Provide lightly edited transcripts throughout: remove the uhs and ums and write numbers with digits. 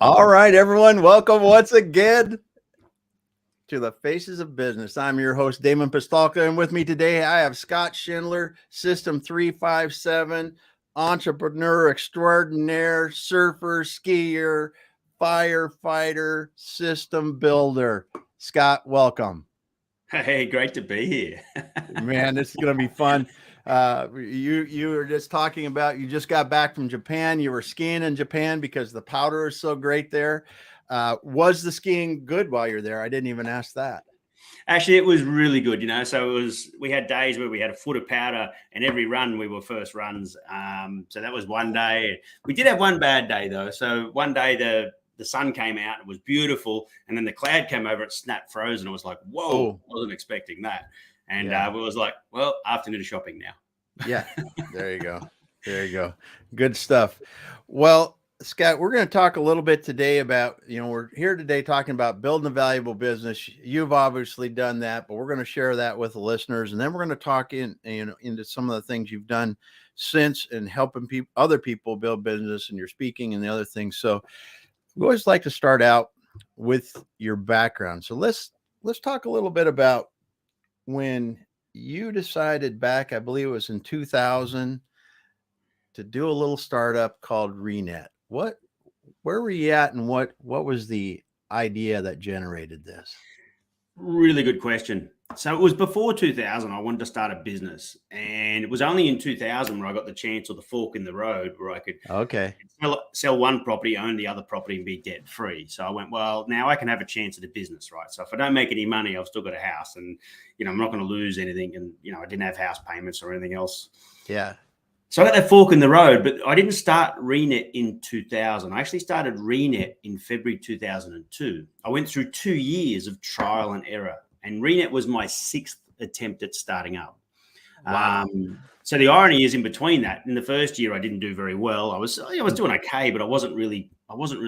All right, everyone, welcome once again to the Faces of Business. I'm your host, Damon Pistolka, and with me today I have Scott Schindler, System 357, entrepreneur extraordinaire, surfer, skier, firefighter, system builder. Scott, welcome. Hey, great to be here. Man, this is going to be fun. You were just talking about you just got back from Japan. You were skiing in Japan because the powder is so great there. Was the skiing good while you're there? I didn't even ask that. Actually, it was really good, So we had days where we had a foot of powder, and every run we were first runs. So that was one day. We did have one bad day though. So one day the sun came out, it was beautiful, and then the cloud came over, it snapped frozen. It was like, whoa, wasn't expecting that. And we was like, well, afternoon shopping now. Yeah, there you go. There you go. Good stuff. Well, Scott, we're going to talk a little bit today about, we're here today talking about building a valuable business. You've obviously done that, but we're going to share that with the listeners. And then we're going to talk into some of the things you've done since and helping other people build business, and your speaking and the other things. So we always like to start out with your background. So let's talk a little bit about when you decided back, I believe it was in 2000, to do a little startup called ReNet. Where were you at, and what was the idea that generated this? Really good question. So it was before 2000. I wanted to start a business, and it was only in 2000 where I got the chance, or the fork in the road, where I could sell one property, own the other property, and be debt free. So I went, well, now I can have a chance at a business, right? So if I don't make any money, I've still got a house, and I'm not going to lose anything, and I didn't have house payments or anything else. Yeah. So I got that fork in the road, but I didn't start ReNet in 2000. I actually started ReNet in February 2002. I went through 2 years of trial and error, and ReNet was my 6th attempt at starting up. Wow. So the irony is, in between that, in the first year, I didn't do very well. I was doing okay, but I wasn't really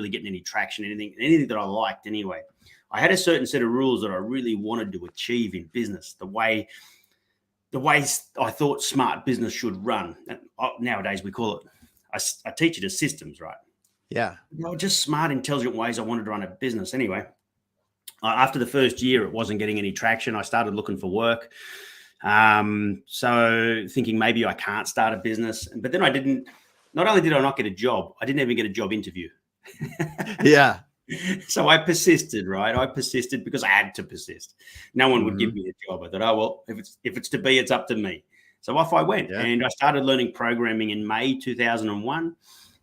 getting any traction, anything that I liked anyway. I had a certain set of rules that I really wanted to achieve in business, the way I thought smart business should run. Nowadays we call it, I teach it as systems, right? Yeah. Just smart, intelligent ways I wanted to run a business. Anyway, after the first year, it wasn't getting any traction. I started looking for work. So thinking maybe I can't start a business, but then not only did I not get a job, I didn't even get a job interview. Yeah. So I persisted, right? I persisted because I had to persist. No one would give me a job. I thought, oh, well, if it's to be, it's up to me. So off I went, and I started learning programming in May 2001.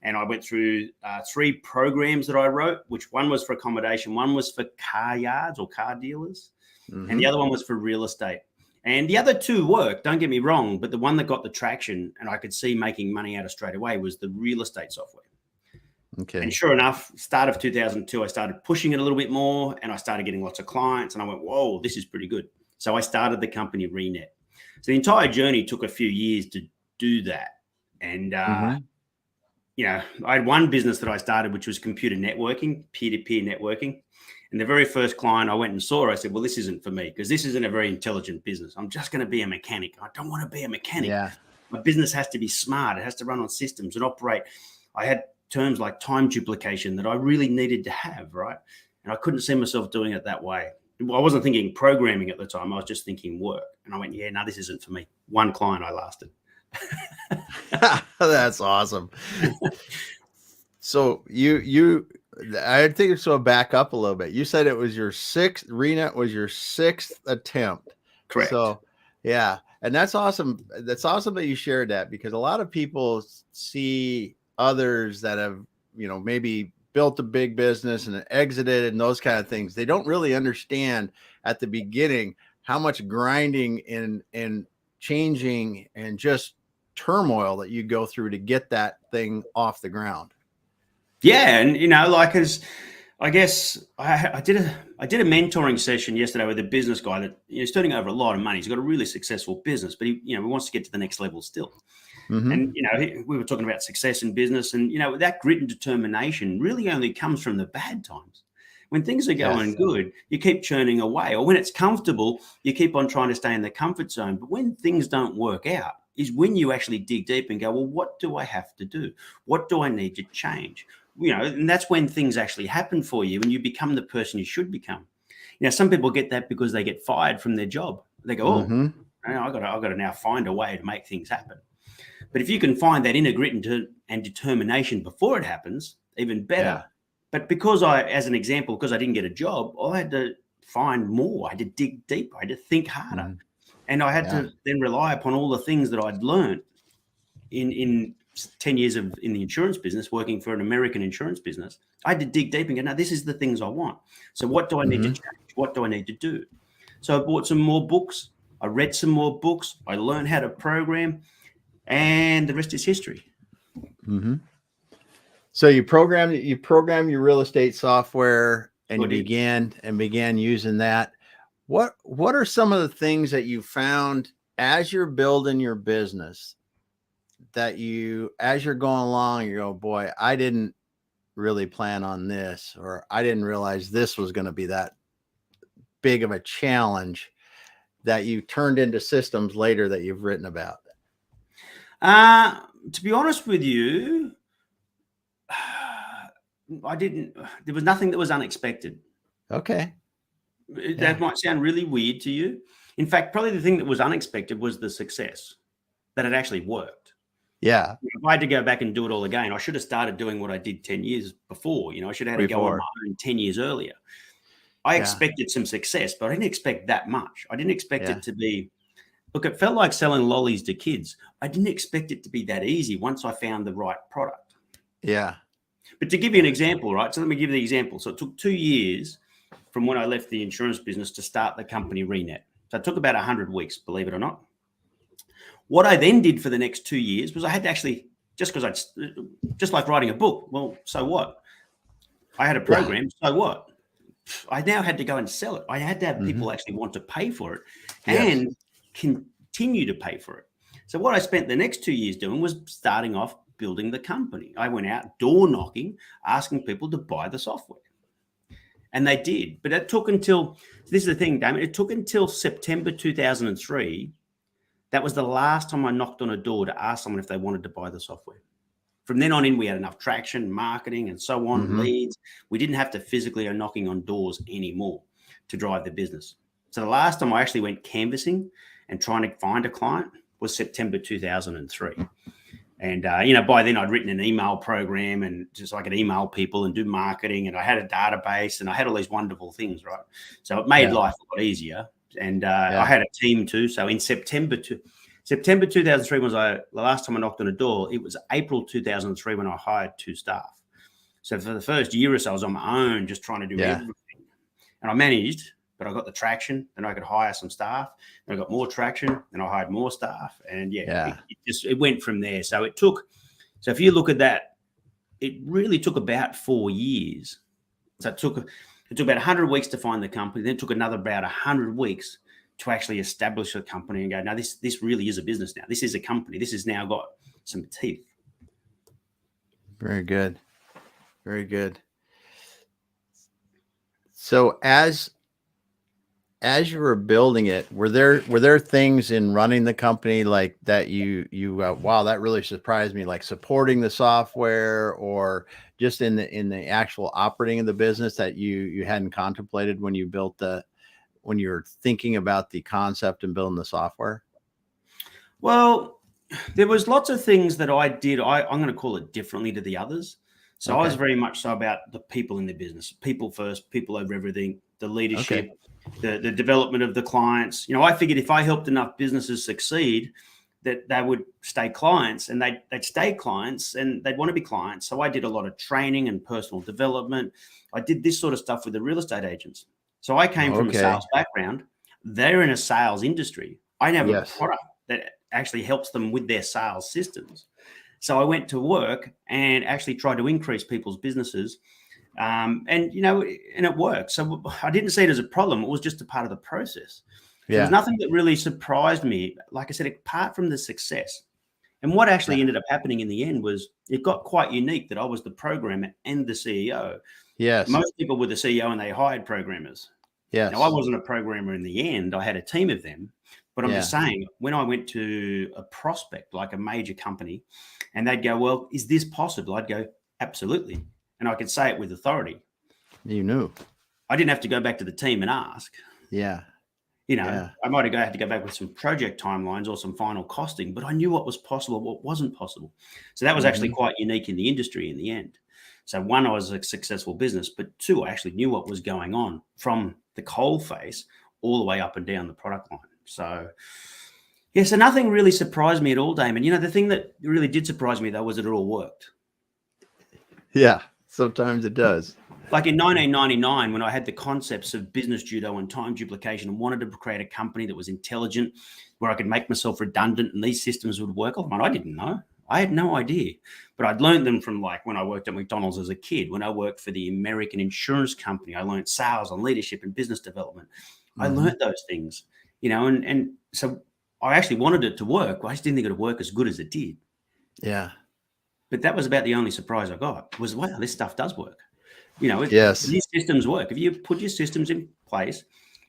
And I went through 3 programs that I wrote, which one was for accommodation, one was for car yards or car dealers, and the other one was for real estate. And the other 2 worked, don't get me wrong, but the one that got the traction and I could see making money out of straight away was the real estate software. Okay. And sure enough, start of 2002, I started pushing it a little bit more, and I started getting lots of clients, and I went, whoa, this is pretty good. So I started the company ReNet. So the entire journey took a few years to do that. And, I had one business that I started, which was computer networking, peer-to-peer networking. And the very first client I went and saw, I said, well, this isn't for me, because this isn't a very intelligent business. I'm just going to be a mechanic. I don't want to be a mechanic. Yeah. My business has to be smart. It has to run on systems and operate. I had terms like time duplication that I really needed to have, right? And I couldn't see myself doing it that way. I wasn't thinking programming at the time. I was just thinking work. And I went, yeah, no, this isn't for me. One client I lasted. That's awesome. So I think so. Back up a little bit. You said it was your 6th. ReNet was your 6th attempt. Correct. So, yeah, and that's awesome. That's awesome that you shared that, because a lot of people see others that have, maybe built a big business and exited and those kind of things. They don't really understand at the beginning how much grinding and changing and just turmoil that you go through to get that thing off the ground. Yeah. And, I guess I did a mentoring session yesterday with a business guy that he's turning over a lot of money. He's got a really successful business, but he wants to get to the next level still. And, we were talking about success in business, and, that grit and determination really only comes from the bad times. When things are going good, you keep churning away, or when it's comfortable, you keep on trying to stay in the comfort zone. But when things don't work out is when you actually dig deep and go, well, what do I have to do? What do I need to change? and that's when things actually happen for you and you become the person you should become. Some people get that because they get fired from their job. They go, I've got to now find a way to make things happen. But if you can find that inner grit and determination before it happens, even better. Yeah. But because as an example, because I didn't get a job, I had to find more. I had to dig deeper. I had to think harder. And I had to then rely upon all the things that I'd learned in 10 years in the insurance business, working for an American insurance business. I had to dig deep and go, no, this is the things I want. So what do I need to change? What do I need to do? So I bought some more books. I read some more books. I learned how to program, and the rest is history. So you program your real estate software, and you began using that. What are some of the things that you found as you're building your business that as you're going along, you go, boy, I didn't really plan on this, or I didn't realize this was going to be that big of a challenge, that you turned into systems later that you've written about? To be honest with you, there was nothing that was unexpected. Okay. That might sound really weird to you. In fact, probably the thing that was unexpected was the success, that it actually worked. Yeah. If I had to go back and do it all again, I should have started doing what I did 10 years before. I should have had to go on my own 10 years earlier. I expected some success, but I didn't expect that much. I didn't expect it to be, look, it felt like selling lollies to kids. I didn't expect it to be that easy once I found the right product. Yeah. But to give you an example, right? So let me give you the example. So it took 2 years from when I left the insurance business to start the company ReNet. So it took about 100 weeks, believe it or not. What I then did for the next 2 years was I had to actually, just like writing a book. Well, so what? I had a program. So what? I now had to go and sell it. I had to have people actually want to pay for it and continue to pay for it. So what I spent the next 2 years doing was starting off building the company. I went out door knocking, asking people to buy the software. And they did. But it took until, this is the thing, Damon, it took until September 2003. That was the last time I knocked on a door to ask someone if they wanted to buy the software. From then on in, we had enough traction, marketing, and so on, leads. We didn't have to physically go knocking on doors anymore to drive the business. So the last time I actually went canvassing and trying to find a client was September 2003. And, by then I'd written an email program, and just I could email people and do marketing, and I had a database, and I had all these wonderful things, right? So it made life a lot easier. And I had a team too. So in September 2003 was the last time I knocked on a door. It was April 2003 when I hired 2 staff. So for the first year or so, I was on my own, just trying to do everything. And I managed, but I got the traction. Then I could hire some staff. Then I got more traction. Then I hired more staff. And it went from there. So if you look at that, it really took about 4 years. So it took about 100 weeks to find the company. Then it took another about 100 weeks to actually establish a company and go, no, this really is a business now. This is a company. This has now got some teeth. Very good. Very good. So as you were building it, were there things in running the company like that you wow, that really surprised me, like supporting the software, or just in the actual operating of the business that you hadn't contemplated when you when you were thinking about the concept and building the software? Well, there was lots of things that I did. I'm going to call it differently to the others. So I was very much so about the people in the business, people first, people over everything, the leadership, the development of the clients. I figured if I helped enough businesses succeed, that they would stay clients, and they'd stay clients, and they'd want to be clients. So I did a lot of training and personal development. I did this sort of stuff with the real estate agents. So I came from a sales background. They're in a sales industry. I have a product that actually helps them with their sales systems. So I went to work and actually tried to increase people's businesses. And it worked. So I didn't see it as a problem. It was just a part of the process. There was nothing that really surprised me. Like I said, apart from the success. And what actually ended up happening in the end was it got quite unique that I was the programmer and the CEO. Yes. Most people were the CEO and they hired programmers. Yes. Now, I wasn't a programmer in the end. I had a team of them. But I'm just saying, when I went to a prospect, like a major company, and they'd go, well, is this possible? I'd go, absolutely. and I could say it with authority. You knew. I didn't have to go back to the team and ask. Yeah. I might have had to go back with some project timelines or some final costing, but I knew what was possible, what wasn't possible. So that was actually quite unique in the industry in the end. So one, I was a successful business, but two, I actually knew what was going on from the coal face all the way up and down the product line. So yeah, so nothing really surprised me at all, Damon. The thing that really did surprise me though was that it all worked. Yeah, sometimes it does. Like in 1999, when I had the concepts of business judo and time duplication and wanted to create a company that was intelligent, where I could make myself redundant and these systems would work, I didn't know. I had no idea. But I'd learned them from like when I worked at McDonald's as a kid, when I worked for the American insurance company, I learned sales and leadership and business development. I learned those things, and so I actually wanted it to work. I just didn't think it would work as good as it did. Yeah. But that was about the only surprise I got was, wow, this stuff does work. Yes. These systems work. If you put your systems in place,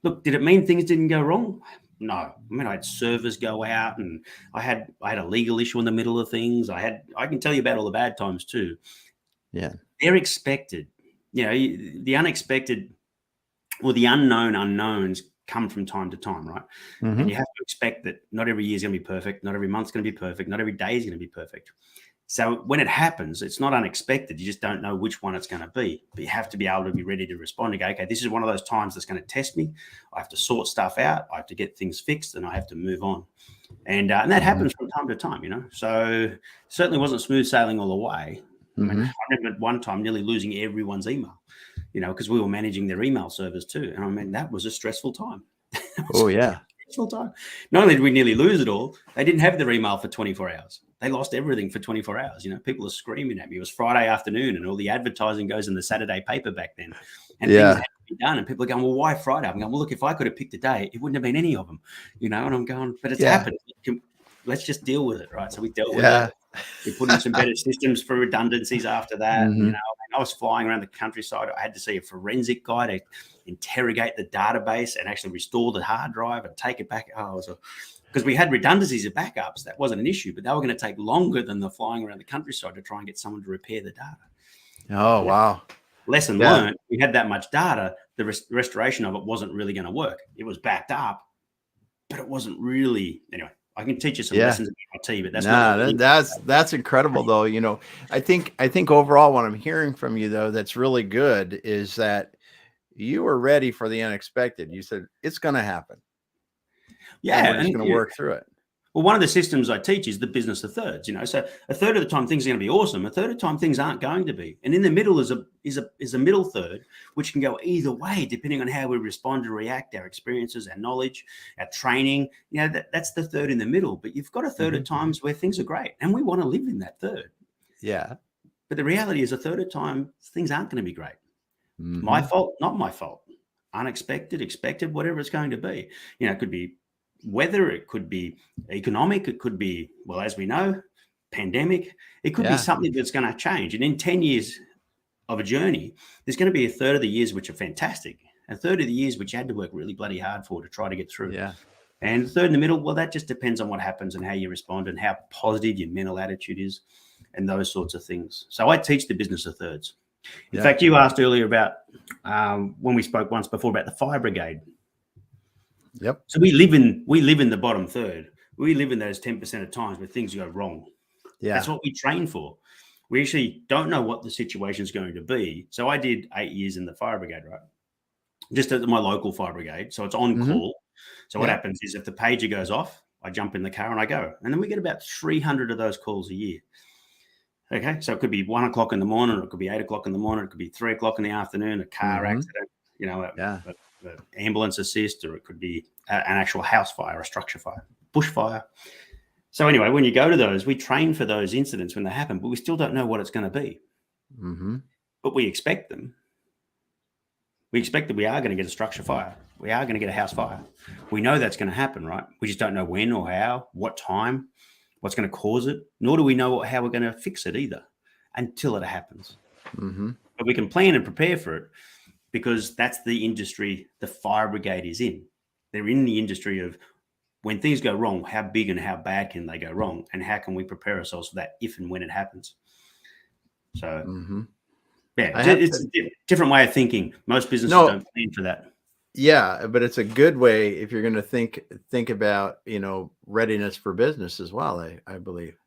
look, did it mean things didn't go wrong? No. I mean, I had servers go out, and I had a legal issue in the middle of things. I can tell you about all the bad times too. Yeah. They're expected. The unexpected or the unknown unknowns come from time to time, right? And you have to expect that not every year is going to be perfect. Not every month's going to be perfect. Not every day is going to be perfect. So when it happens, it's not unexpected. You just don't know which one it's going to be. But you have to be able to be ready to respond and go, okay, this is one of those times that's going to test me. I have to sort stuff out. I have to get things fixed, and I have to move on. And that happens from time to time, So certainly wasn't smooth sailing all the way. I mean, I remember at one time nearly losing everyone's email, because we were managing their email servers too. And I mean, that was a stressful time. Oh, yeah. Time. Not only did we nearly lose it all, they didn't have their email for 24 hours. They lost everything for 24 hours. People are screaming at me. It was Friday afternoon, and all the advertising goes in the Saturday paper back then. And things had to be done. And people are going, well, why Friday? I'm going, well, look, if I could have picked a day, it wouldn't have been any of them. And I'm going, but it's happened. Let's just deal with it, right? So we dealt with it. We put in some better systems for redundancies after that. I was flying around the countryside. I had to see a forensic guy to interrogate the database and actually restore the hard drive and take it back. Because we had redundancies of backups. That wasn't an issue, but they were going to take longer than the flying around the countryside to try and get someone to repair the data. Oh, wow. Lesson learned. We had that much data. The restoration of it wasn't really going to work. It was backed up, but it wasn't really. Anyway, I can teach you some lessons about IT, but that's incredible though. I think overall what I'm hearing from you though, that's really good is that you were ready for the unexpected. You said it's going to happen. Yeah. And we're just going to work through it. Well, one of the systems I teach is the business of thirds, so a third of the time things are going to be awesome. A third of the time things aren't going to be. And in the middle is a middle third, which can go either way, depending on how we respond and react, our experiences, our knowledge, our training, that's the third in the middle. But you've got a third of times where things are great and we want to live in that third. Yeah. But the reality is a third of time, things aren't going to be great. My fault, not my fault. Unexpected, expected, whatever it's going to be. It could be weather, it could be economic, it could be, well, as we know, pandemic. It could be something that's going to change. And in 10 years of a journey, there's going to be a third of the years which are fantastic, a third of the years which you had to work really bloody hard for to try to get through. Yeah. And the third in the middle, well, that just depends on what happens and how you respond and how positive your mental attitude is and those sorts of things. So I teach the business of thirds. In fact, you asked earlier about when we spoke once before about the fire brigade. Yep. So we live in the bottom third. We live in those 10% of times where things go wrong. Yeah. That's what we train for. We actually don't know what the situation is going to be. So I did 8 years in the fire brigade, right? Just at my local fire brigade. So it's on call. So what happens is if the pager goes off, I jump in the car and I go. And then we get about 300 of those calls a year. Okay. So it could be 1 o'clock in the morning, or it could be 8 o'clock in the morning, it could be 3 o'clock in the afternoon, a car accident, the ambulance assist, or it could be an actual house fire, a structure fire, bushfire. So anyway, when you go to those, we train for those incidents when they happen, but we still don't know what it's going to be. But we expect them. We expect that we are going to get a structure fire. We are going to get a house fire. We know that's going to happen, right? We just don't know when or how, what time, what's going to cause it, nor do we know how we're going to fix it either until it happens. But we can plan and prepare for it, because that's the industry the fire brigade is in. They're in the industry of when things go wrong, how big and how bad can they go wrong? And how can we prepare ourselves for that if and when it happens? So Yeah, it's a different way of thinking. Most businesses don't plan for that. Yeah, but it's a good way if you're going to think about, readiness for business as well, I believe.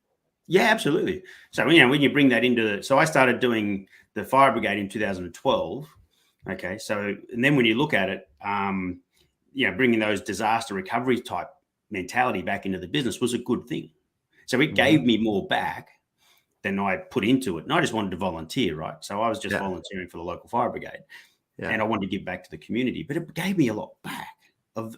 Yeah, absolutely. So, when you bring that into so I started doing the fire brigade in 2012. Okay. So, and then when you look at it, bringing those disaster recovery type mentality back into the business was a good thing. So it gave me more back than I put into it. And I just wanted to volunteer, right? So I was just volunteering for the local fire brigade. Yeah. And I wanted to give back to the community, but it gave me a lot back of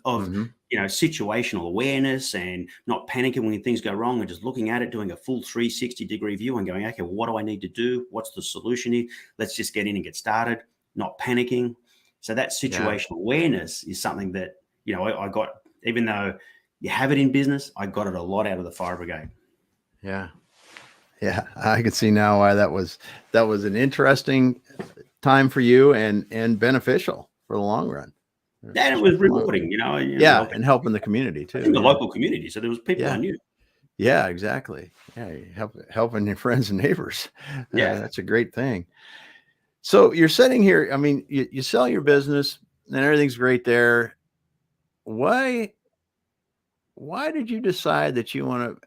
situational awareness and not panicking when things go wrong and just looking at it, doing a full 360-degree view and going, okay, well, what do I need to do? What's the solution here? Let's just get in and get started, not panicking. So that situational awareness is something that, I got, even though you have it in business, I got it a lot out of the fire brigade. Yeah. Yeah. I can see now why that was an interesting time for you and beneficial for the long run. And it was rewarding, and helping the community too. In the local community. So there was people I knew. Yeah, exactly. Yeah. Helping your friends and neighbors. Yeah. That's a great thing. So you're sitting here, I mean, you sell your business and everything's great there. Why did you decide that you want to,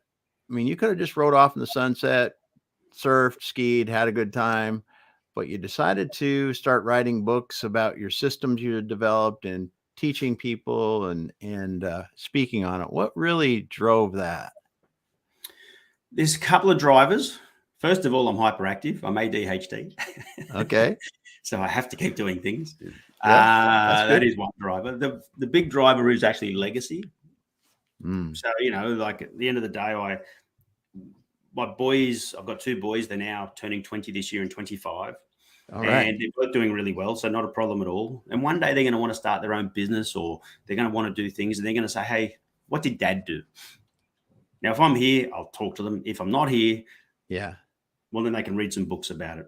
I mean, you could have just rode off in the sunset, surfed, skied, had a good time, but you decided to start writing books about your systems you had developed and teaching people and speaking on it. What really drove that? There's a couple of drivers. First of all, I'm hyperactive. I'm ADHD. Okay. So I have to keep doing things. Yeah, that is one driver. The big driver is actually legacy. So, like at the end of the day, my boys, I've got 2 boys. They're now turning 20 this year and 25. All right. And they're both doing really well. So not a problem at all. And one day they're going to want to start their own business or they're going to want to do things and they're going to say, hey, what did dad do? Now, if I'm here, I'll talk to them. If I'm not here, well, then they can read some books about it.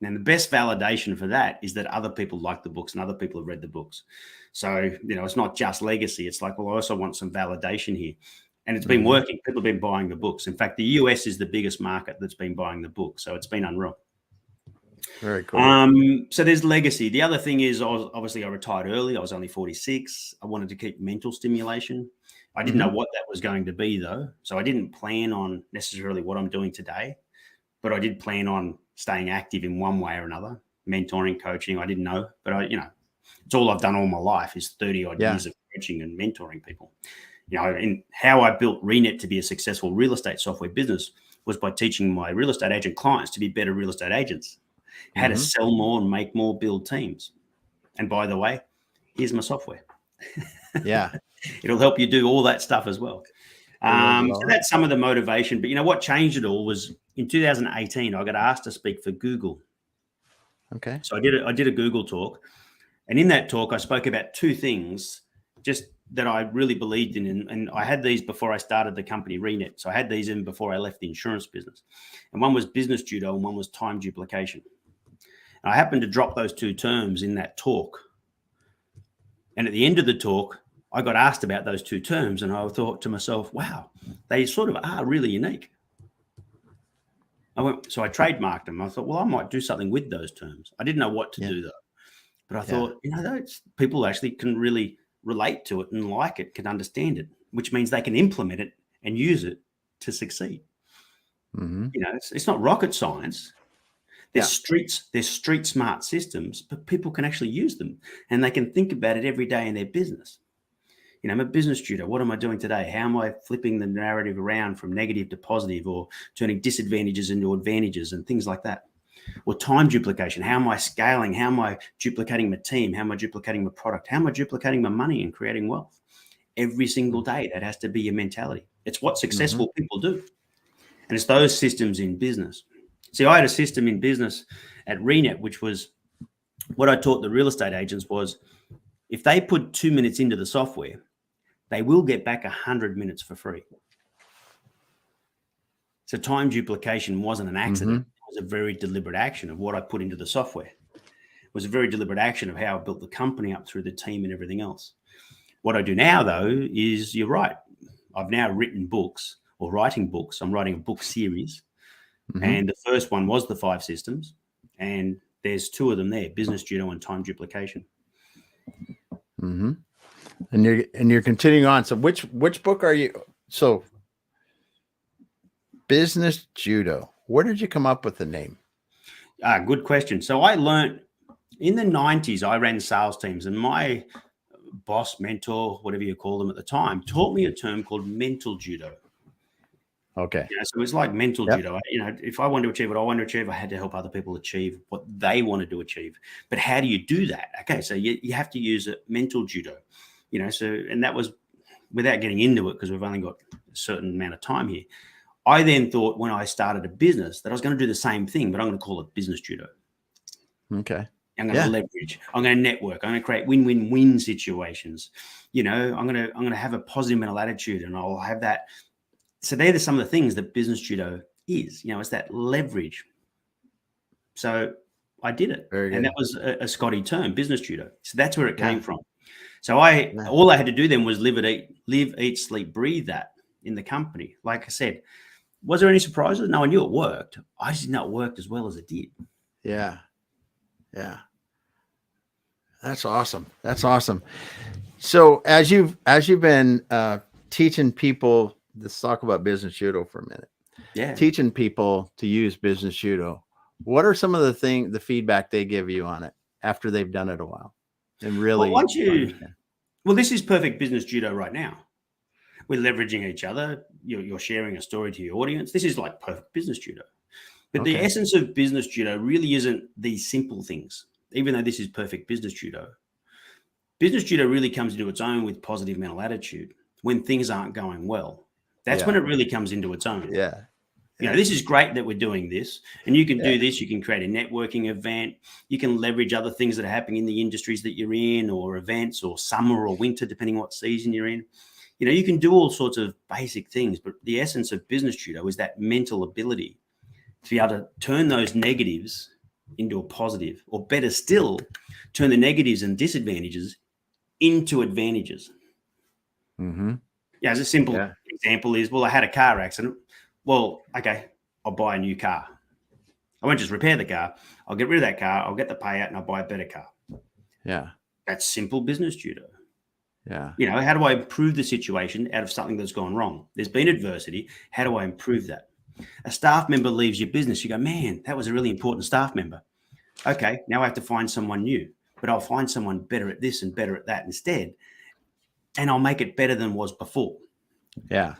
And the best validation for that is that other people like the books and other people have read the books. So, it's not just legacy. It's like, well, I also want some validation here. And it's been working. People have been buying the books. In fact, the US is the biggest market that's been buying the books. So it's been unreal. Very cool. So there's legacy. The other thing is I retired early. I was only 46. I wanted to keep mental stimulation. I didn't know what that was going to be though. So I didn't plan on necessarily what I'm doing today, but I did plan on staying active in one way or another, mentoring, coaching. I didn't know, but it's all I've done all my life is 30 odd years of coaching and mentoring people. And how I built ReNet to be a successful real estate software business was by teaching my real estate agent clients to be better real estate agents, how to sell more and make more, build teams. And by the way, here's my software. Yeah. It'll help you do all that stuff as well. So that's some of the motivation. But what changed it all was in 2018, I got asked to speak for Google. Okay. So I did a Google talk. And in that talk, I spoke about 2 things just that I really believed in. And I had these before I started the company ReNet. So I had these in before I left the insurance business. And one was business judo and one was time duplication. And I happened to drop those 2 terms in that talk. And at the end of the talk, I got asked about those 2 terms and I thought to myself, wow, they sort of are really unique. So I trademarked them. I thought, well, I might do something with those terms. I didn't know what to do though. But I thought, people actually can really relate to it and like it, can understand it, which means they can implement it and use it to succeed. It's not rocket science. There's street smart systems, but people can actually use them and they can think about it every day in their business. I'm a business tutor. What am I doing today? How am I flipping the narrative around from negative to positive or turning disadvantages into advantages and things like that? Or time duplication. How am I scaling? How am I duplicating my team? How am I duplicating my product? How am I duplicating my money and creating wealth? Every single day, that has to be your mentality. It's what successful people do. And it's those systems in business. See, I had a system in business at ReNet, which was what I taught the real estate agents was if they put 2 minutes into the software, they will get back 100 minutes for free. So time duplication wasn't an accident. It was a very deliberate action of what I put into the software. It was a very deliberate action of how I built the company up through the team and everything else. What I do now, though, is you're right. I've now written books or writing books. I'm writing a book series. And the first one was the 5 systems. And there's two of them there: business judo and time duplication. Mm-hmm. And you're continuing on. So which book are you? So business judo. Where did you come up with the name? Good question. So I learned in the 90s, I ran sales teams, and my boss, mentor, whatever you call them at the time, taught me a term called mental judo. Okay. So it was like mental judo. If I wanted to achieve what I wanted to achieve, I had to help other people achieve what they wanted to achieve. But how do you do that? Okay, so you have to use a mental judo. And that was, without getting into it, because we've only got a certain amount of time here. I then thought, when I started a business, that I was going to do the same thing, but I'm going to call it business judo. Okay. I'm going to leverage. I'm going to network. I'm going to create win-win-win situations. I'm going to have a positive mental attitude, and I'll have that. So they're some of the things that business judo is. It's that leverage. So I did it, and that was a Scotty term, business judo. So that's where it came from. So all I had to do then was live, eat, sleep, breathe that in the company. Like I said, was there any surprises? No, I knew it worked. I just didn't know it worked as well as it did. Yeah. Yeah. That's awesome. That's awesome. So as you've been teaching people, let's talk about business judo for a minute. Yeah. Teaching people to use business judo. What are some of the feedback they give you on it after they've done it a while? And really, well, this is perfect business judo right now. We're leveraging each other. You're sharing a story to your audience. This is like perfect business judo. But the essence of business judo really isn't these simple things, even though this is perfect business judo. Business judo really comes into its own with positive mental attitude when things aren't going well. That's when it really comes into its own. Yeah. This is great that we're doing this, and you can do this. You can create a networking event. You can leverage other things that are happening in the industries that you're in, or events, or summer or winter, depending on what season you're in. You can do all sorts of basic things, but the essence of business judo is that mental ability to be able to turn those negatives into a positive, or better still, turn the negatives and disadvantages into advantages. Mm-hmm. Yeah, as a simple example is, I had a car accident. Well, okay, I'll buy a new car. I won't just repair the car. I'll get rid of that car. I'll get the payout, and I'll buy a better car. Yeah. That's simple business judo. Yeah. How do I improve the situation out of something that's gone wrong? There's been adversity. How do I improve that? A staff member leaves your business. You go, man, that was a really important staff member. Okay, now I have to find someone new, but I'll find someone better at this and better at that instead. And I'll make it better than was before. Yeah.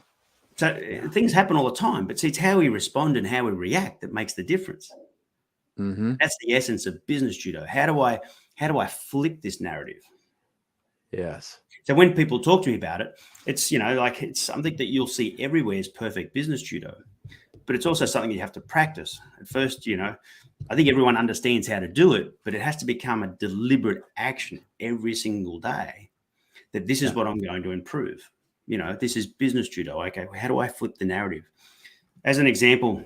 So things happen all the time, but see, it's how we respond and how we react that makes the difference. Mm-hmm. That's the essence of business judo. How do I flip this narrative? Yes. So when people talk to me about it, it's, it's something that you'll see everywhere is perfect business judo, but it's also something you have to practice. At first, I think everyone understands how to do it, but it has to become a deliberate action every single day that this is what I'm going to improve. This is business judo. Okay, how do I flip the narrative? As an example,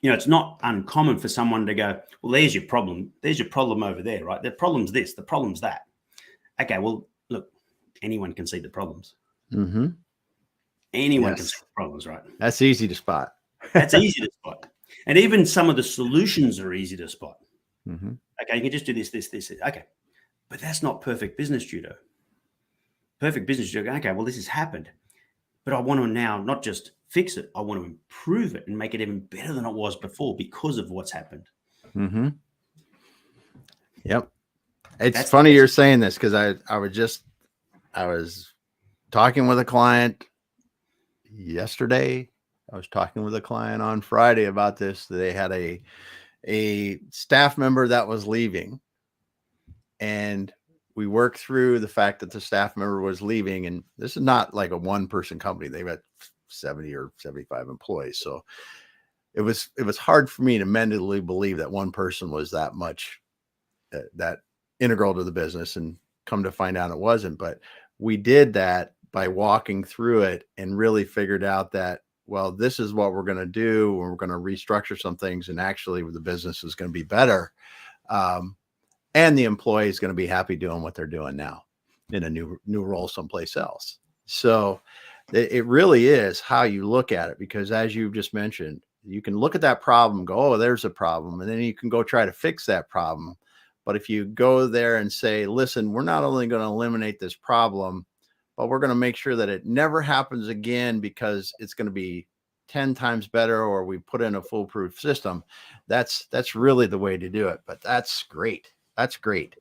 it's not uncommon for someone to go, well, there's your problem. There's your problem over there, right? The problem's this, the problem's that. Okay, well, look, anyone can see the problems. Mm-hmm. Anyone can see the problems, right? That's easy to spot. That's easy to spot. And even some of the solutions are easy to spot. Mm-hmm. Okay, you can just do this. Okay, but that's not perfect business judo. Perfect business judo. Okay, well, this has happened, but I want to now not just fix it. I want to improve it and make it even better than it was before because of what's happened. Mm-hmm. Yep. That's funny you're saying this, because I was talking with a client yesterday. I was talking with a client on Friday about this. They had a staff member that was leaving, and we worked through the fact that the staff member was leaving. And this is not like a one-person company. They've got 70 or 75 employees. So it was hard for me to mentally believe that one person was that much that integral to the business, and come to find out it wasn't. But we did that by walking through it and really figured out that, well, this is what we're going to do. We're going to restructure some things, and actually the business is going to be better. And the employee is going to be happy doing what they're doing now in a new role someplace else. So it really is how you look at it, because as you've just mentioned, you can look at that problem, go, oh, there's a problem. And then you can go try to fix that problem. But if you go there and say, listen, we're not only going to eliminate this problem, but we're going to make sure that it never happens again because it's going to be 10 times better, or we put in a foolproof system. That's really the way to do it. But that's great. That's great.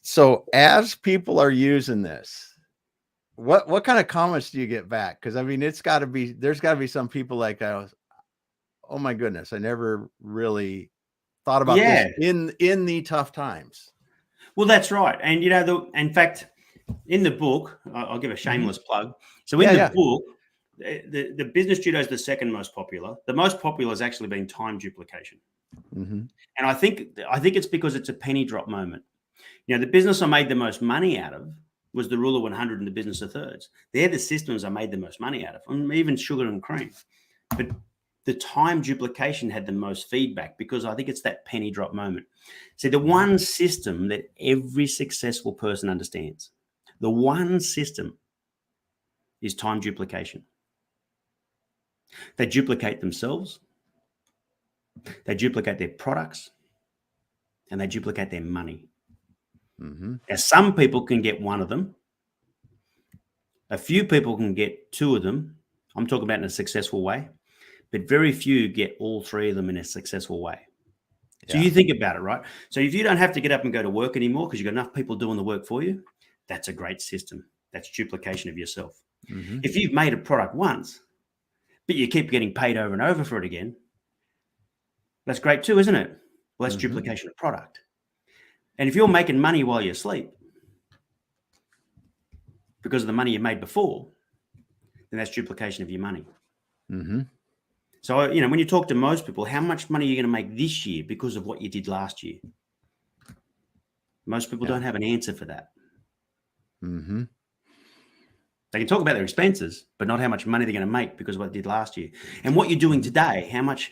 So as people are using this, what kind of comments do you get back? Because I mean, there's got to be some people like, oh my goodness, I never really thought about this in the tough times. Well, that's right. And in fact, in the book, I'll give a shameless plug. So in the book, the business judo is the second most popular. The most popular has actually been time duplication. And I think it's because it's a penny drop moment. The business I made the most money out of was the rule of 100 and the business of thirds. They're the systems I made the most money out of, and even sugar and cream. But the time duplication had the most feedback because I think it's that penny drop moment. See, the one system that every successful person understands, the one system is time duplication. They duplicate themselves, they duplicate their products, and they duplicate their money. Now, some people can get one of them. A few people can get two of them. I'm talking about in a successful way, but very few get all three of them in a successful way. So you think about it, right? So if you don't have to get up and go to work anymore because you've got enough people doing the work for you, that's a great system. That's duplication of yourself. If you've made a product once, but you keep getting paid over and over for it again, that's great too, isn't it? Well, that's duplication of product. And if you're making money while you sleep because of the money you made before, then that's duplication of your money. So, when you talk to most people, how much money are you going to make this year because of what you did last year? Most people don't have an answer for that. They can talk about their expenses, but not how much money they're going to make because of what they did last year. And what you're doing today, how much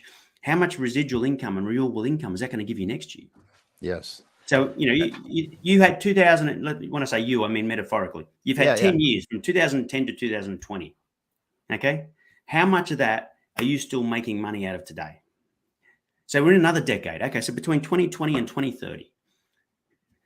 residual income and renewable income is that going to give you next year? Yes. So, you had 2000, when I say you, I mean metaphorically. You've had 10 years from 2010 to 2020. Okay? How much of that are you still making money out of today? So we're in another decade. Okay, so between 2020 and 2030,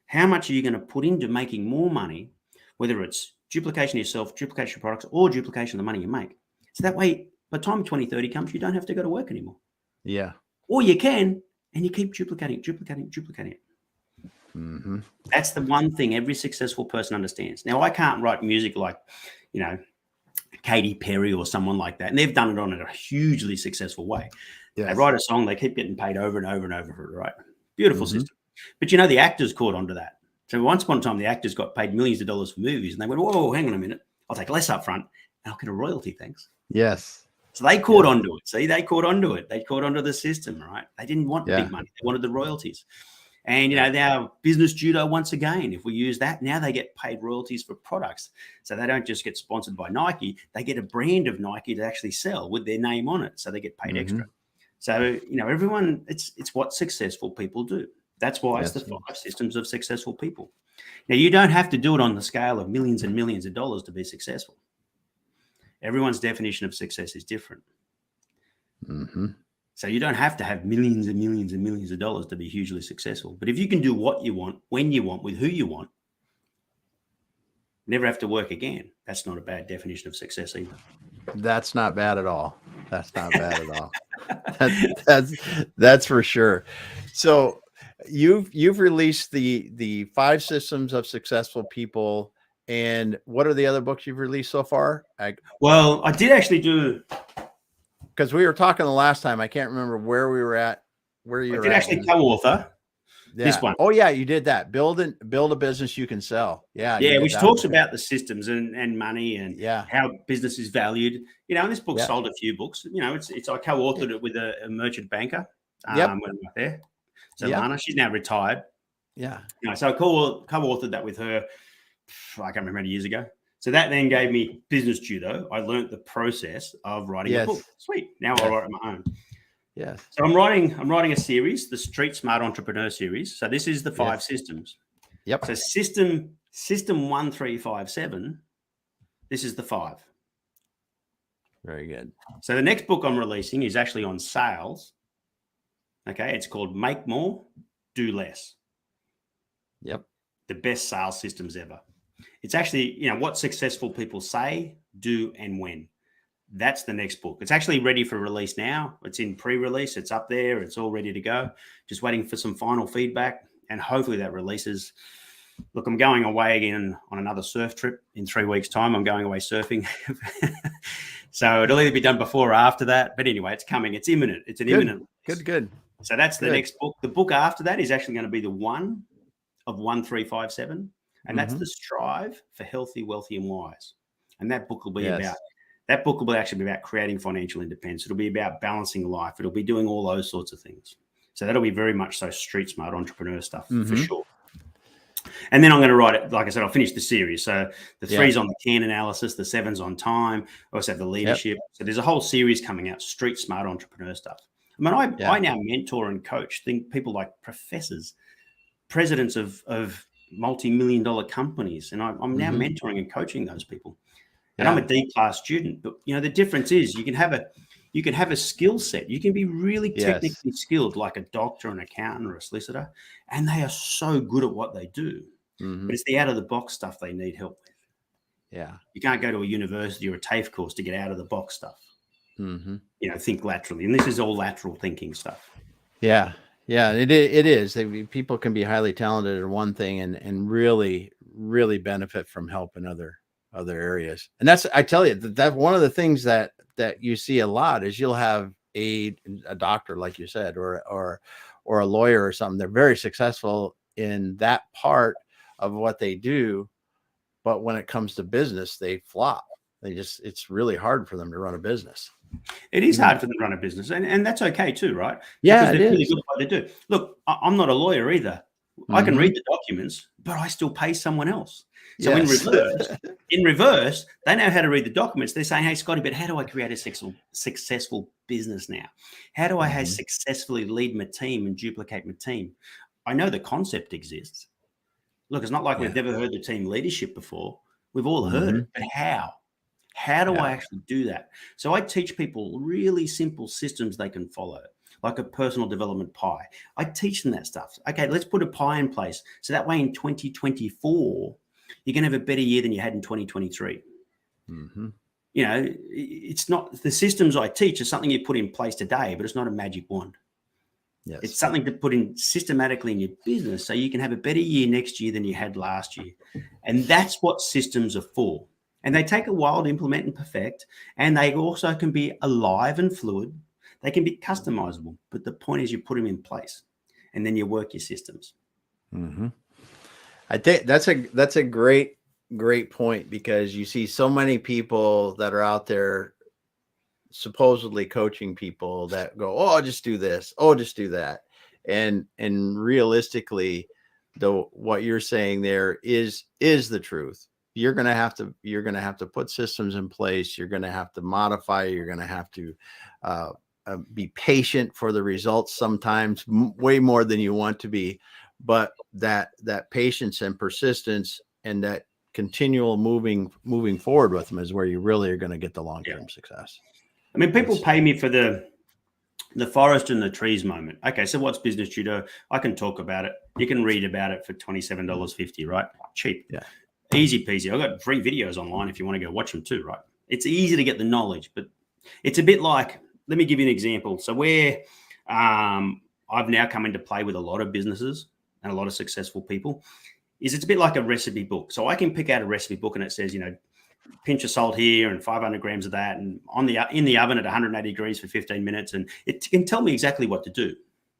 how much are you going to put into making more money, whether it's duplication of yourself, duplication of products, or duplication of the money you make? So that way, by the time 2030 comes, you don't have to go to work anymore. Yeah. Or you can, and you keep duplicating it. That's the one thing every successful person understands. Now, I can't write music like, Katy Perry or someone like that, and they've done it on a hugely successful way. They write a song, they keep getting paid over and over and over for it, right? Beautiful system. But the actors caught onto that. So once upon a time, the actors got paid millions of dollars for movies, and they went, whoa, hang on a minute. I'll take less up front, and I'll get a royalty, thanks. Yes. So they caught onto it. See, they caught onto it. They caught onto the system, right? They didn't want big money. They wanted the royalties. And, now business judo, once again, if we use that, now they get paid royalties for products. So they don't just get sponsored by Nike. They get a brand of Nike to actually sell with their name on it. So they get paid extra. So, everyone, it's what successful people do. That's why it's the 5 systems of successful people. Now, you don't have to do it on the scale of millions and millions of dollars to be successful. Everyone's definition of success is different. So you don't have to have millions and millions and millions of dollars to be hugely successful. But if you can do what you want, when you want, with who you want, never have to work again, that's not a bad definition of success either. That's not bad at all. That's not bad at all. That's for sure. So you've released the 5 systems of successful people. And what are the other books you've released so far? Well, I did actually do, because we were talking the last time. I can't remember where we were at. Where you were at. Actually co-author this one. Oh yeah, you did that. Build a business you can sell. Yeah, which talks about the systems and money and how business is valued. And this book sold a few books. It's I co-authored it with a merchant banker. When I was there. So Lana, she's now retired. Yeah. So I co-authored that with her. I can't remember how many years ago. So that then gave me business judo. I learned the process of writing a book. Sweet. Now I'll write it my own. Yes. So I'm writing a series, the Street Smart Entrepreneur series. So this is the 5 systems. Yep. So system 1, 3, 5, 7. This is the 5. Very good. So the next book I'm releasing is actually on sales. Okay. It's called Make More, Do Less. Yep. The best sales systems ever. It's actually, what successful people say, do, and when. That's the next book. It's actually ready for release now. It's in pre-release. It's up there. It's all ready to go. Just waiting for some final feedback, and hopefully that releases. Look, I'm going away again on another surf trip in 3 weeks' time. I'm going away surfing. So it'll either be done before or after that. But anyway, it's coming. It's imminent. It's an imminent. Good. So that's the next book. The book after that is actually going to be the one of 1357. And that's the Strive for Healthy, Wealthy, and Wise. And that book will be actually be about creating financial independence. It'll be about balancing life. It'll be doing all those sorts of things. So that'll be very much so street smart entrepreneur stuff for sure. And then I'm going to write it. Like I said, I'll finish the series. So the 3's on the can analysis, the 7's on time. I also have the leadership. So there's a whole series coming out, street smart entrepreneur stuff. I mean, I now mentor and coach people like professors, presidents of multi-million-dollar companies. And I'm now mentoring and coaching those people. And I'm a D-class student. But, the difference is you can have a skill set. You can be really technically skilled, like a doctor, an accountant, or a solicitor, and they are so good at what they do. But it's the out-of-the-box stuff they need help with. Yeah. You can't go to a university or a TAFE course to get out-of-the-box stuff. Think laterally. And this is all lateral thinking stuff. Yeah. Yeah, it is. People can be highly talented at one thing and really, really benefit from help in other areas. And I tell you, that one of the things that you see a lot is you'll have a doctor, like you said, or a lawyer or something. They're very successful in that part of what they do, but when it comes to business, they flop. It's really hard for them to run a business. It is hard for them to run a business, and that's okay too, right? Yeah, because they're really good at what they do. Look, I'm not a lawyer either. I can read the documents, but I still pay someone else. So in reverse, they know how to read the documents. They're saying, "Hey, Scotty, but how do I create a successful business now? How do I successfully lead my team and duplicate my team? I know the concept exists. Look, it's not like we've never heard the team leadership before. We've all heard it, but how? How do I actually do that?" So I teach people really simple systems they can follow, like a personal development pie. I teach them that stuff. Okay, let's put a pie in place. So that way in 2024, you're going to have a better year than you had in 2023. It's not the systems I teach are something you put in place today, but it's not a magic wand. Yes. It's something to put in systematically in your business so you can have a better year next year than you had last year. And that's what systems are for. And they take a while to implement and perfect, and they also can be alive and fluid. They can be customizable, but the point is you put them in place and then you work your systems. I think that's a great point, because you see so many people that are out there supposedly coaching people that go, "Oh, just do this. Oh, just do that." And realistically, what you're saying there is the truth. You're going to have to put systems in place. You're going to have to modify. You're going to have to be patient for the results, sometimes way more than you want to be. But that patience and persistence and that continual moving forward with them is where you really are going to get the long-term success. I mean, people pay me for the forest and the trees moment. Okay, so what's business judo? I can talk about it. You can read about it for $27.50, right? Cheap. Yeah. Easy peasy. I've got free videos online if you want to go watch them too, right? It's easy to get the knowledge, but it's a bit like, let me give you an example. So where I've now come into play with a lot of businesses and a lot of successful people is it's a bit like a recipe book. So I can pick out a recipe book and it says, pinch of salt here and 500 grams of that, and in the oven at 180 degrees for 15 minutes. And it can tell me exactly what to do.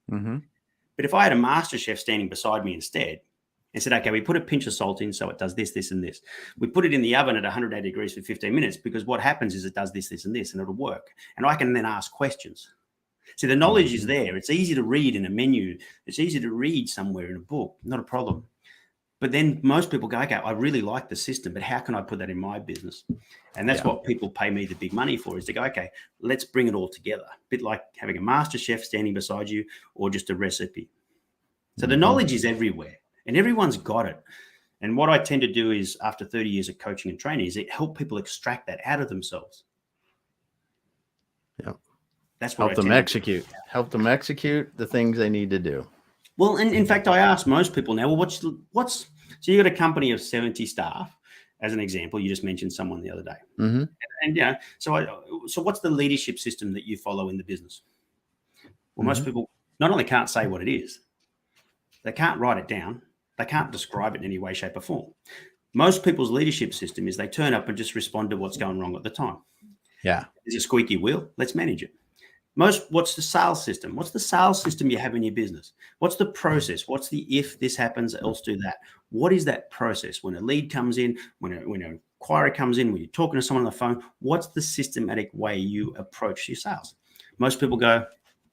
But if I had a master chef standing beside me instead and said, okay, we put a pinch of salt in so it does this, this, and this. We put it in the oven at 180 degrees for 15 minutes because what happens is it does this, this, and this, and it'll work. And I can then ask questions. See, the knowledge is there. It's easy to read in a menu. It's easy to read somewhere in a book. Not a problem. But then most people go, okay, I really like the system, but how can I put that in my business? And that's what people pay me the big money for, is to go, okay, let's bring it all together. A bit like having a master chef standing beside you or just a recipe. So the knowledge is everywhere and everyone's got it. And what I tend to do is, after 30 years of coaching and training, is it help people extract that out of themselves. Yep. That's what help them execute the things they need to do. Well, and in fact, I ask most people now, well, so you got a company of 70 staff, as an example. You just mentioned someone the other day. Mm-hmm. And so what's the leadership system that you follow in the business? Well, most people not only can't say what it is, they can't write it down. They can't describe it in any way, shape, or form. Most people's leadership system is they turn up and just respond to what's going wrong at the time. Yeah. There's a squeaky wheel. Let's manage it. What's the sales system? What's the sales system you have in your business? What's the process? What's the if this happens, else do that? What is that process? When a lead comes in, when an inquiry comes in, when you're talking to someone on the phone, what's the systematic way you approach your sales? Most people go,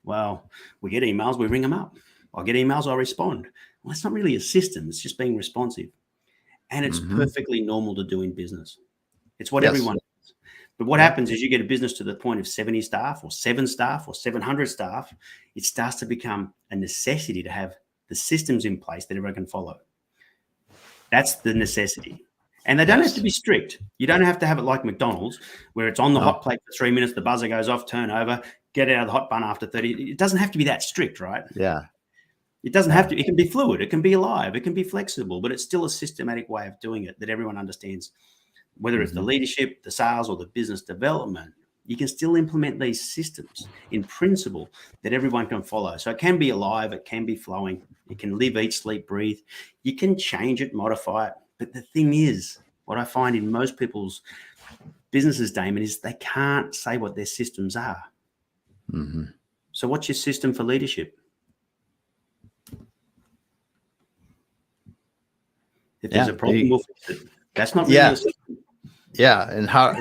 well, we get emails, we ring them up. I get emails, I respond. Well, that's not really a system. It's just being responsive. And it's perfectly normal to do in business. It's what everyone does. But what happens is you get a business to the point of 70 staff or 7 staff or 700 staff, it starts to become a necessity to have the systems in place that everyone can follow. That's the necessity. And they don't have to be strict. You don't have to have it like McDonald's, where it's on the hot plate for 3 minutes, the buzzer goes off, turn over, get out of the hot bun after 30. It doesn't have to be that strict, right? Yeah. It doesn't have to. It can be fluid. It can be alive. It can be flexible, but it's still a systematic way of doing it that everyone understands. Whether it's the leadership, the sales, or the business development, you can still implement these systems in principle that everyone can follow. So it can be alive. It can be flowing. It can live, eat, sleep, breathe. You can change it, modify it. But the thing is, what I find in most people's businesses, Damon, is they can't say what their systems are. Mm-hmm. So what's your system for leadership? If there's a problem, we'll fix it. That's not really a system. Yeah. And how,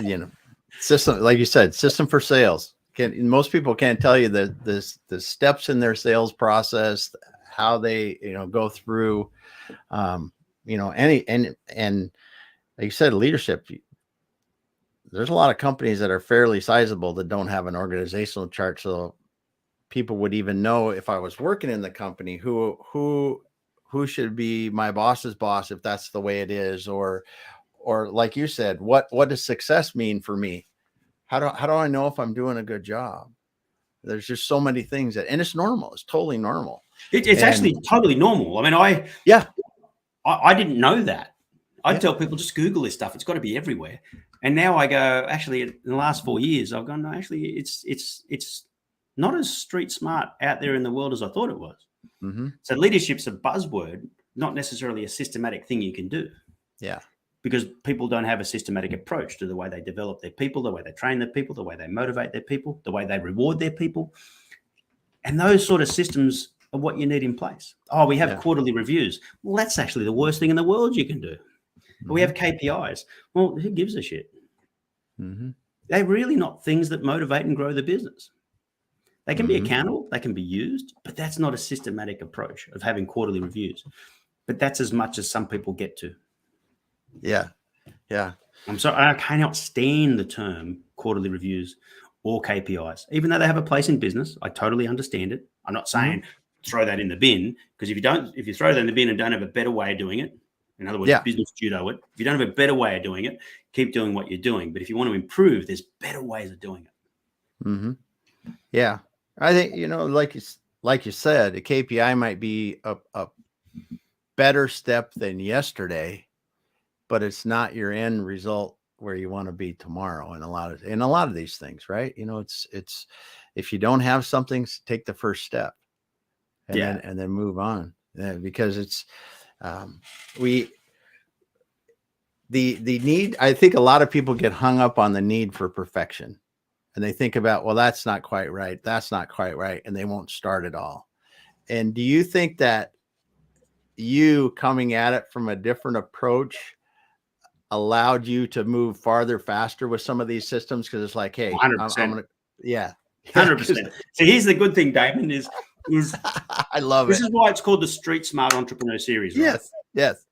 system, like you said, system for sales. Most people can't tell you the steps in their sales process, how they, go through, and like you said, leadership. There's a lot of companies that are fairly sizable that don't have an organizational chart. So people would even know, if I was working in the company, who should be my boss's boss, if that's the way it is, or like you said, what does success mean for me? How do I know if I'm doing a good job? There's just so many things and it's normal. It's totally normal. It's actually totally normal. I mean, I didn't know that. I tell people, just Google this stuff. It's got to be everywhere. And now I go, actually, in the last 4 years, I've gone, no, actually, it's not as street smart out there in the world as I thought it was. Mm-hmm. So leadership's a buzzword, not necessarily a systematic thing you can do. Yeah. Because people don't have a systematic approach to the way they develop their people, the way they train their people, the way they motivate their people, the way they reward their people. And those sort of systems are what you need in place. Oh, we have quarterly reviews. Well, that's actually the worst thing in the world you can do. Mm-hmm. We have KPIs. Well, who gives a shit? Mm-hmm. They're really not things that motivate and grow the business. They can be accountable, they can be used, but that's not a systematic approach of having quarterly reviews. But that's as much as some people get to. Yeah. Yeah. I'm sorry, I cannot stand the term quarterly reviews or KPIs, even though they have a place in business. I totally understand it. I'm not saying throw that in the bin, because if you throw that in the bin and don't have a better way of doing it, in other words, business judo it. If you don't have a better way of doing it, keep doing what you're doing. But if you want to improve, there's better ways of doing it. Mm-hmm. Yeah. I think, like you said, a KPI might be a better step than yesterday, but it's not your end result where you want to be tomorrow. In a lot of these things, right? It's if you don't have something, take the first step, and then move on, because it's the need. I think a lot of people get hung up on the need for perfection. And they think about, well, that's not quite right. That's not quite right. And they won't start at all. And do you think that you coming at it from a different approach allowed you to move farther, faster with some of these systems? Because it's like, hey, 100%. I'm going to, 100%. So here's the good thing, Damon, is I love this is why it's called the Street Smart Entrepreneur Series, right? Yes.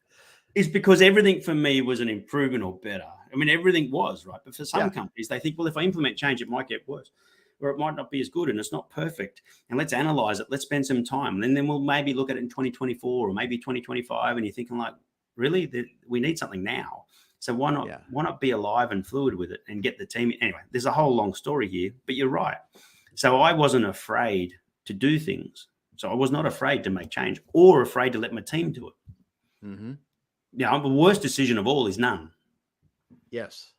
Is because everything for me was an improvement or better. I mean, everything was, right? But for some companies, they think, well, if I implement change, it might get worse, or it might not be as good, and it's not perfect. And let's analyze it. Let's spend some time. And then we'll maybe look at it in 2024 or maybe 2025. And you're thinking, like, really? We need something now. So why not be alive and fluid with it and get the team? Anyway, there's a whole long story here, but you're right. So I wasn't afraid to do things. So I was not afraid to make change or afraid to let my team do it. Mm-hmm. Yeah, the worst decision of all is none. Yes.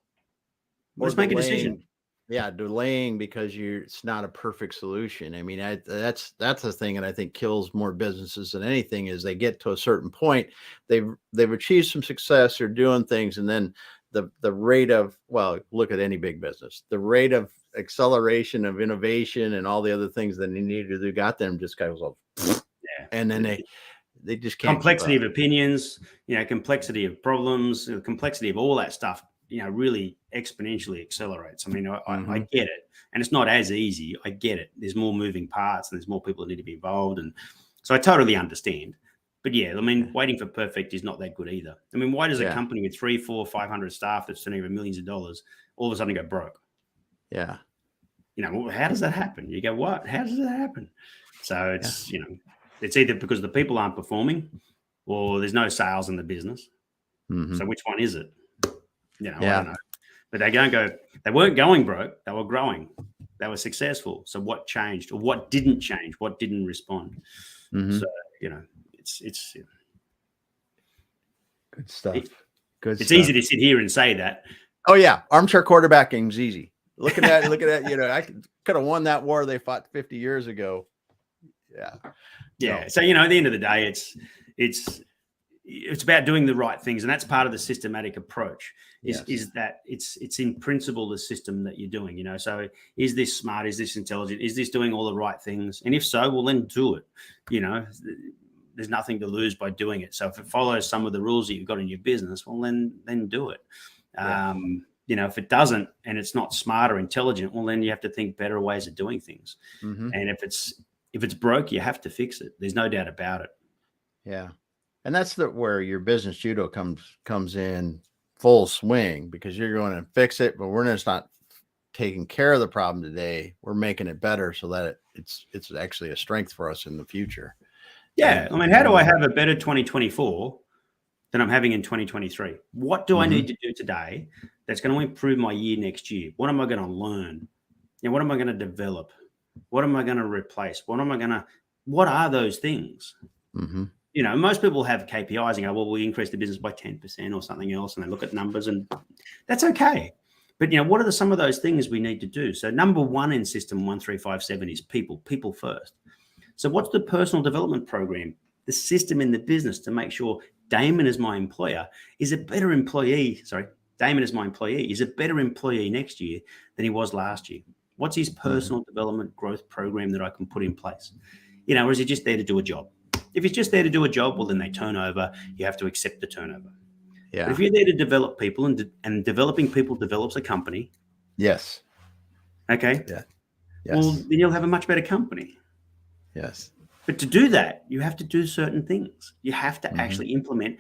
Or just make a decision. Yeah, delaying because it's not a perfect solution. I mean, that's the thing that I think kills more businesses than anything is they get to a certain point, they've achieved some success, they're doing things, and then the rate of, well, look at any big business, the rate of acceleration of innovation and all the other things that they need to do got them just goes off. Yeah. And then they just can't. Complexity of opinions, complexity of problems, complexity of all that stuff, really exponentially accelerates. I mean, I get it. And it's not as easy. I get it. There's more moving parts and there's more people that need to be involved. And so I totally understand. But yeah, I mean, waiting for perfect is not that good either. I mean, why does a company with 300, 400, 500 staff that's turning over millions of dollars all of a sudden go broke? Yeah. How does that happen? You go, what? How does that happen? So it's, it's either because the people aren't performing or there's no sales in the business. So which one is it? I don't know. But they weren't going broke. They were growing. They were successful. So what changed or what didn't change? What didn't respond? So, it's good stuff. It's easy to sit here and say that. Oh yeah. Armchair quarterbacking is easy. Looking at, I could have won that war they fought 50 years ago. Yeah. Yeah. No. So, at the end of the day, it's about doing the right things. And that's part of the systematic approach is that it's in principle, the system that you're doing, so is this smart? Is this intelligent? Is this doing all the right things? And if so, well, then do it. There's nothing to lose by doing it. So if it follows some of the rules that you've got in your business, well, then do it. Yeah. If it doesn't and it's not smart or intelligent, well, then you have to think better ways of doing things. And if it's broke, you have to fix it. There's no doubt about it. Yeah. And that's where your business judo comes in full swing, because you're going to fix it, but we're just not taking care of the problem today. We're making it better so that it's actually a strength for us in the future. Yeah. I mean, how do I have a better 2024 than I'm having in 2023? What do I need to do today that's going to improve my year next year? What am I going to learn? What am I going to develop? What am I going to replace? What are those things? Most people have KPIs and go, well, we increase the business by 10% or something else. And they look at numbers and that's okay. But, what are some of those things we need to do? So number one in system 1357 is people first. So what's the personal development program, the system in the business to make sure Damon as my employer is a better employee? Damon as my employee is a better employee next year than he was last year. What's his personal development growth program that I can put in place? Or is he just there to do a job? If he's just there to do a job, well, then they turn over. You have to accept the turnover. Yeah. But if you're there to develop people and developing people develops a company. Yes. Okay. Yeah. Yes. Well, then you'll have a much better company. Yes. But to do that, you have to do certain things. You have to actually implement.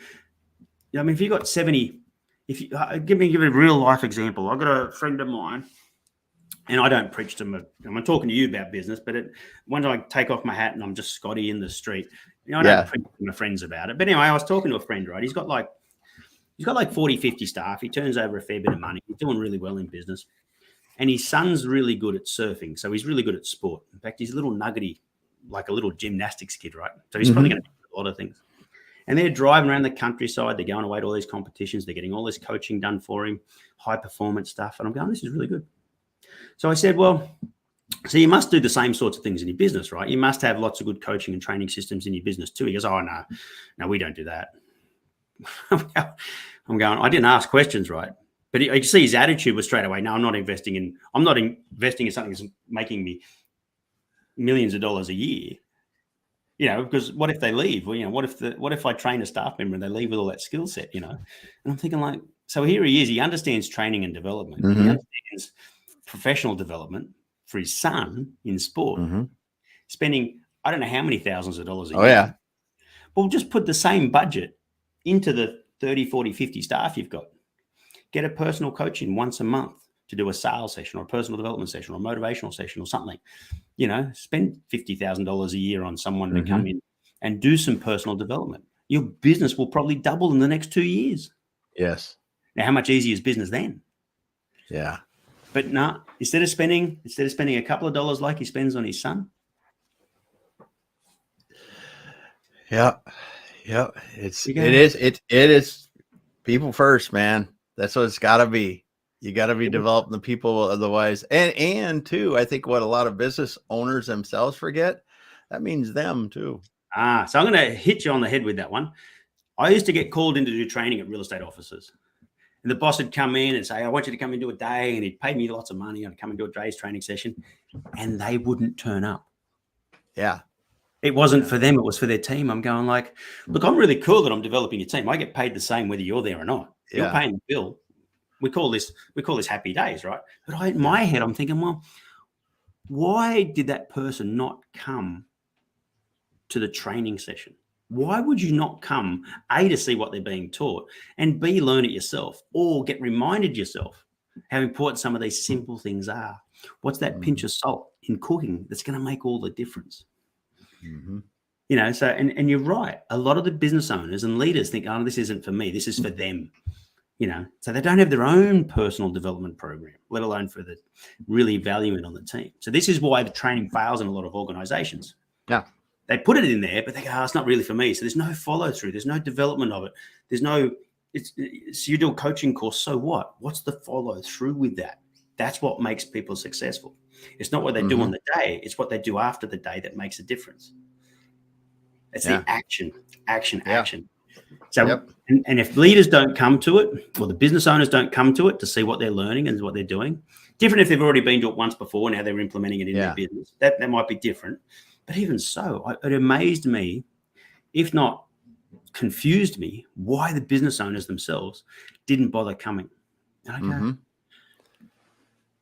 I mean, if you've got 70, give me a real life example. I've got a friend of mine, and I don't preach to him. I'm talking to you about business, but once I take off my hat and I'm just Scotty in the street, I don't preach to my friends about it. But anyway, I was talking to a friend, right? He's got like 40, 50 staff. He turns over a fair bit of money. He's doing really well in business. And his son's really good at surfing. So he's really good at sport. In fact, he's a little nuggety, like a little gymnastics kid, right? So he's probably going to do a lot of things. And they're driving around the countryside. They're going away to all these competitions. They're getting all this coaching done for him, high performance stuff. And I'm going, this is really good. So I said, well, so you must do the same sorts of things in your business, right? You must have lots of good coaching and training systems in your business too. He goes, oh, no, we don't do that. I'm going, I didn't ask questions, right? But you see his attitude was straight away, no, I'm not investing in something that's making me millions of dollars a year. Because what if they leave? Well, what if I train a staff member and they leave with all that skill set, And I'm thinking like, so here he is, he understands training and development. He understands professional development for his son in sport, spending, I don't know how many thousands of dollars a year. Yeah. Well, just put the same budget into the 30, 40, 50 staff you've got. Get a personal coach in once a month to do a sales session or a personal development session or a motivational session or something. Spend $50,000 a year on someone to come in and do some personal development. Your business will probably double in the next 2 years. Yes. Now, how much easier is business then? Yeah. But no, instead of spending a couple of dollars like he spends on his son. Yeah. Yeah. It is people first, man. That's what it's got to be. You got to be developing the people, otherwise. And too, I think what a lot of business owners themselves forget, that means them too. So I'm going to hit you on the head with that one. I used to get called in to do training at real estate offices. And the boss would come in and say, I want you to come and do a day. And he'd pay me lots of money. I'd come and do a day's training session. And they wouldn't turn up. Yeah. It wasn't for them. It was for their team. I'm going like, look, I'm really cool that I'm developing a team. I get paid the same whether you're there or not. Yeah. You're paying the bill. We call this happy days, right? But in my head, I'm thinking, well, why did that person not come to the training session? Why would you not come, A, to see what they're being taught, and B, learn it yourself, or get reminded yourself how important some of these simple things are? What's that pinch of salt in cooking that's going to make all the difference? So, and you're right. A lot of the business owners and leaders think, oh, this isn't for me. This is for them. So they don't have their own personal development program, let alone for the really valuing it on the team. So this is why the training fails in a lot of organizations. Yeah. They put it in there, but they go, it's not really for me. So there's no follow through. There's no development of it. So you do a coaching course. So what? What's the follow through with that? That's what makes people successful. It's not what they do on the day. It's what they do after the day that makes a difference. It's the action. So, and if leaders don't come to it, or the business owners don't come to it to see what they're learning and what they're doing, different if they've already been to it once before, now they're implementing it in their business. That might be different. But even so, it amazed me, if not confused me, why the business owners themselves didn't bother coming. And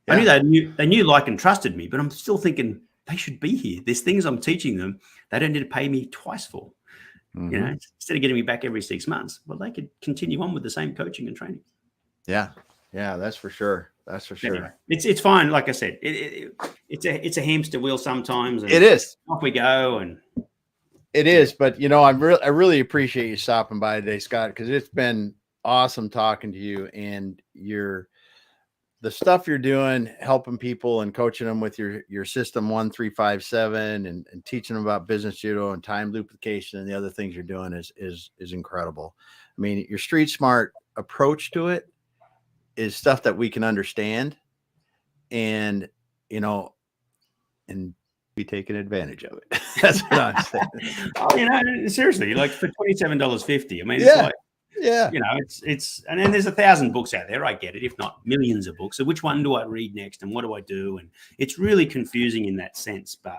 I knew they knew, like, and trusted me, but I'm still thinking they should be here. There's things I'm teaching them they don't need to pay me twice for. Instead of getting me back every 6 months, well, they could continue on with the same coaching and training. Yeah, that's for sure. Anyway, it's fine. Like I said, it's a hamster wheel sometimes. And it is. Off we go, and it is. But I really appreciate you stopping by today, Scott, because it's been awesome talking to you, and the stuff you're doing, helping people and coaching them with your system 1357 and teaching them about business judo and time duplication and the other things you're doing is incredible. I mean, your street smart approach to it is stuff that we can understand and be taking advantage of it. That's what I'm saying. Seriously, like for $27.50. I mean, it's like, and then there's 1,000 books out there. I get it, if not millions of books. So which one do I read next, and what do I do? And it's really confusing in that sense. But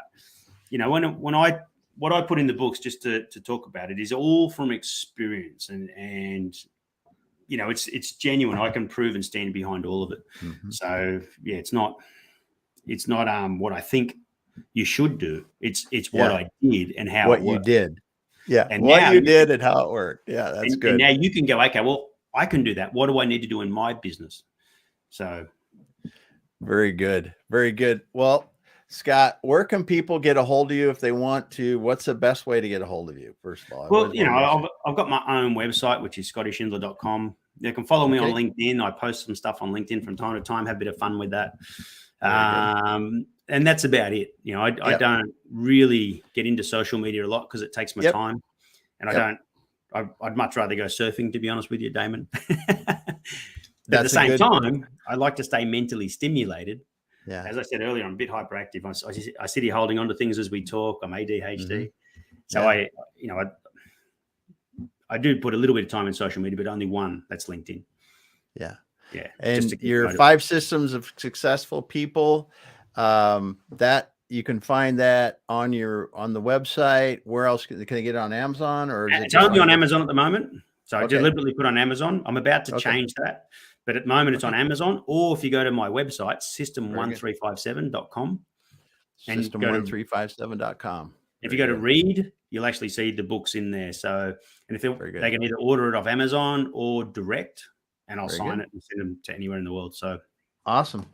what I put in the books, just to talk about it, is all from experience, and it's genuine. I can prove and stand behind all of it. So it's not what I think you should do. It's what I did and how it worked. You did. Yeah, and what you did and how it worked. Yeah, that's good. And now you can go, okay, well, I can do that. What do I need to do in my business? So, very good. Very good. Well, Scott, where can people get a hold of you if they want to? What's the best way to get a hold of you, first of all? Well, I've got my own website, which is scottyschindler.com. They can follow me on LinkedIn. I post some stuff on LinkedIn from time to time, have a bit of fun with that. And that's about it. I don't really get into social media a lot because it takes my time, and I'd much rather go surfing, to be honest with you, Damon. But at the same time, I like to stay mentally stimulated. Yeah. As I said earlier, I'm a bit hyperactive. I sit here holding on to things as we talk. I'm ADHD. So I do put a little bit of time in social media, but only one. That's LinkedIn. Yeah. Yeah. And your 5 systems of successful people, that you can find that on the website. Where else can they get it on Amazon, or is it's only on Amazon at the moment? So I deliberately put on Amazon. I'm about to change that, but at the moment it's on Amazon. Or if you go to my website, system1357.com, system1357.com. If you go to read, you'll actually see the books in there. So, and if they can either order it off Amazon or direct, and I'll sign it and send them to anywhere in the world. So awesome.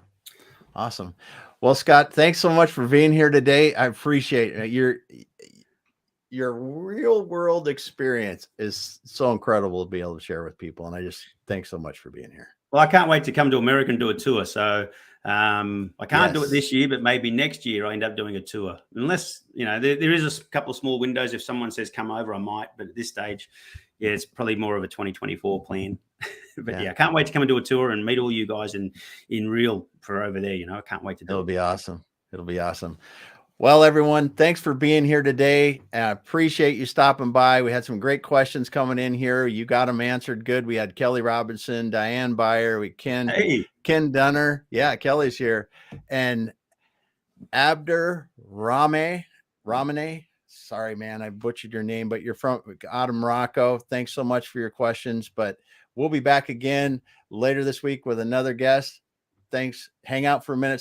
Well, Scott, thanks so much for being here today. I appreciate it. your real world experience is so incredible to be able to share with people. And I just thanks so much for being here. Well, I can't wait to come to America and do a tour. So I can't do it this year, but maybe next year I end up doing a tour. Unless, there is a couple of small windows. If someone says come over, I might. But at this stage, yeah, it's probably more of a 2024 plan. But I can't wait to come and do a tour and meet all you guys in real for over there. I can't wait to do it. It'll be awesome. It'll be awesome. Well, everyone, thanks for being here today. I appreciate you stopping by. We had some great questions coming in here. You got them answered good. We had Kelly Robinson, Diane Byer, Ken Dunner. Yeah, Kelly's here. And Abdur Rameh. Sorry, man, I butchered your name, but you're from out of Morocco. Thanks so much for your questions. But we'll be back again later this week with another guest. Thanks. Hang out for a minute.